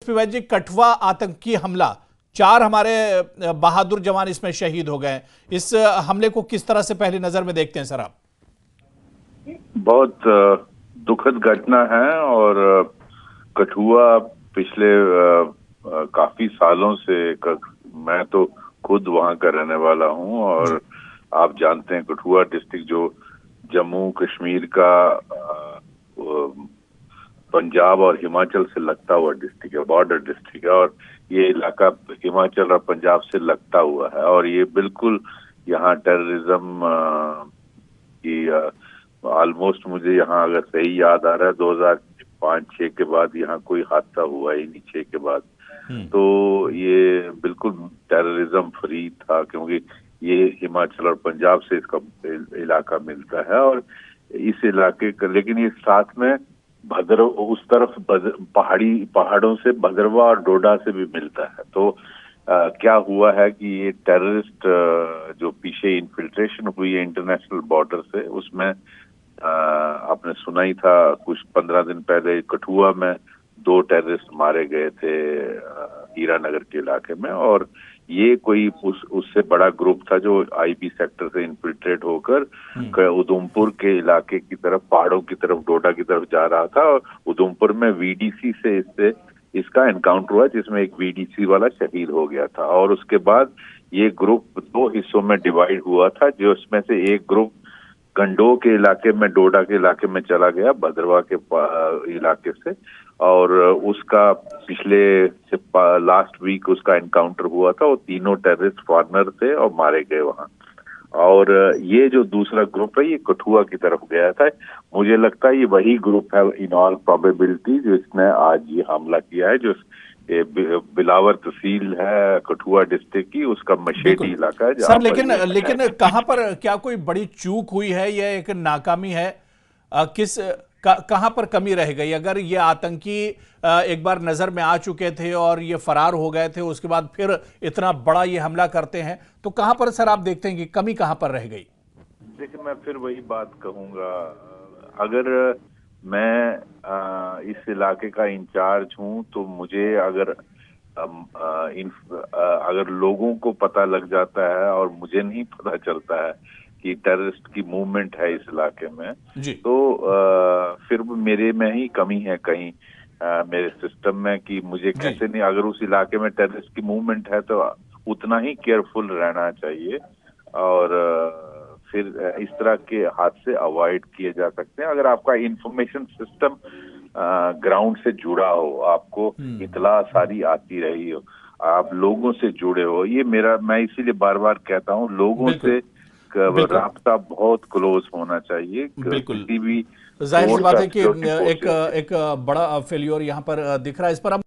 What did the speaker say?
SP वैद्य जी, कठुआ आतंकी हमला, 4 हमारे बहादुर जवान इसमें शहीद हो गए। इस हमले को किस तरह से पहली नजर में देखते हैं सर आप? बहुत दुखद घटना है और कठुआ पिछले काफी सालों से मैं तो खुद वहां का रहने वाला हूं और आप जानते हैं कठुआ डिस्ट्रिक्ट जो जम्मू कश्मीर का पंजाब और हिमाचल से लगता हुआ डिस्ट्रिक्ट है, बॉर्डर डिस्ट्रिक्ट है और ये इलाका हिमाचल और पंजाब से लगता हुआ है और ये बिल्कुल यहाँ टेररिज्म की ऑलमोस्ट मुझे यहाँ अगर सही याद आ रहा है 2005-6 के बाद यहाँ कोई हादसा हुआ ही नहीं 6 के बाद। तो ये बिल्कुल टेररिज्म फ्री था क्योंकि ये हिमाचल और पंजाब से इसका इलाका मिलता है और इस इलाके का, लेकिन ये साथ में उस तरफ पहाड़ों से भद्रवा और डोडा से भी मिलता है। तो क्या हुआ है कि ये टेररिस्ट जो पीछे इन्फिल्ट्रेशन हुई है इंटरनेशनल बॉर्डर से, उसमें आपने सुना ही था कुछ 15 दिन पहले कठुआ में 2 टेररिस्ट मारे गए थे हीरानगर के इलाके में और ये कोई उससे बड़ा ग्रुप था जो आईबी सेक्टर से इन्फिल्ट्रेट होकर उधमपुर के इलाके की तरफ, पहाड़ों की तरफ, डोडा की तरफ जा रहा था और उधमपुर में वीडीसी से इसका एनकाउंटर हुआ जिसमें एक वीडीसी वाला शहीद हो गया था और उसके बाद ये ग्रुप 2 हिस्सों में डिवाइड हुआ था, जो इसमें से एक ग्रुप गंडोह के इलाके में, डोडा के इलाके में चला गया, भद्रवा के इलाके से, और उसका पिछले लास्ट वीक उसका एनकाउंटर हुआ था। वो तीनों टेररिस्ट फॉरेनर थे और मारे गए वहां। और ये जो दूसरा ग्रुप है ये कठुआ की तरफ गया था। मुझे लगता है ये वही ग्रुप है इन ऑल प्रोबेबिलिटी जो इसने आज ये हमला किया है, जो बिलावर तहसील है कठुआ डिस्ट्रिक्ट की, उसका मशेटी इलाका है सर। लेकिन कहां पर क्या कोई बड़ी चूक हुई है या एक नाकामी है? कहां पर कमी रह गई? अगर ये आतंकी एक बार नजर में आ चुके थे और ये फरार हो गए थे, उसके बाद फिर इतना बड़ा ये हमला करते हैं, तो कहां पर सर आप देखते हैं कि कमी कहां पर रह गई? देखिए, मैं फिर वही बात कहूंगा, अगर मैं इस इलाके का इंचार्ज हूं तो मुझे अगर लोगों को पता लग जाता है और मुझे नहीं पता चलता है कि टेररिस्ट की मूवमेंट है इस इलाके में तो फिर मेरे में ही कमी है कहीं मेरे सिस्टम में कि मुझे कैसे नहीं, अगर उस इलाके में टेररिस्ट की मूवमेंट है तो उतना ही केयरफुल रहना चाहिए और फिर इस तरह के हादसे अवॉइड किए जा सकते हैं। अगर आपका इंफॉर्मेशन सिस्टम ग्राउंड से जुड़ा हो, आपको इतला सारी आती रही हो, आप लोगों से जुड़े हो, ये मैं इसीलिए बार बार कहता हूँ लोगों से राब्ता बहुत क्लोज होना चाहिए। बिल्कुल, किसी भी जाहिर सी बात है कि एक बड़ा फेल्योर यहाँ पर दिख रहा है। इस पर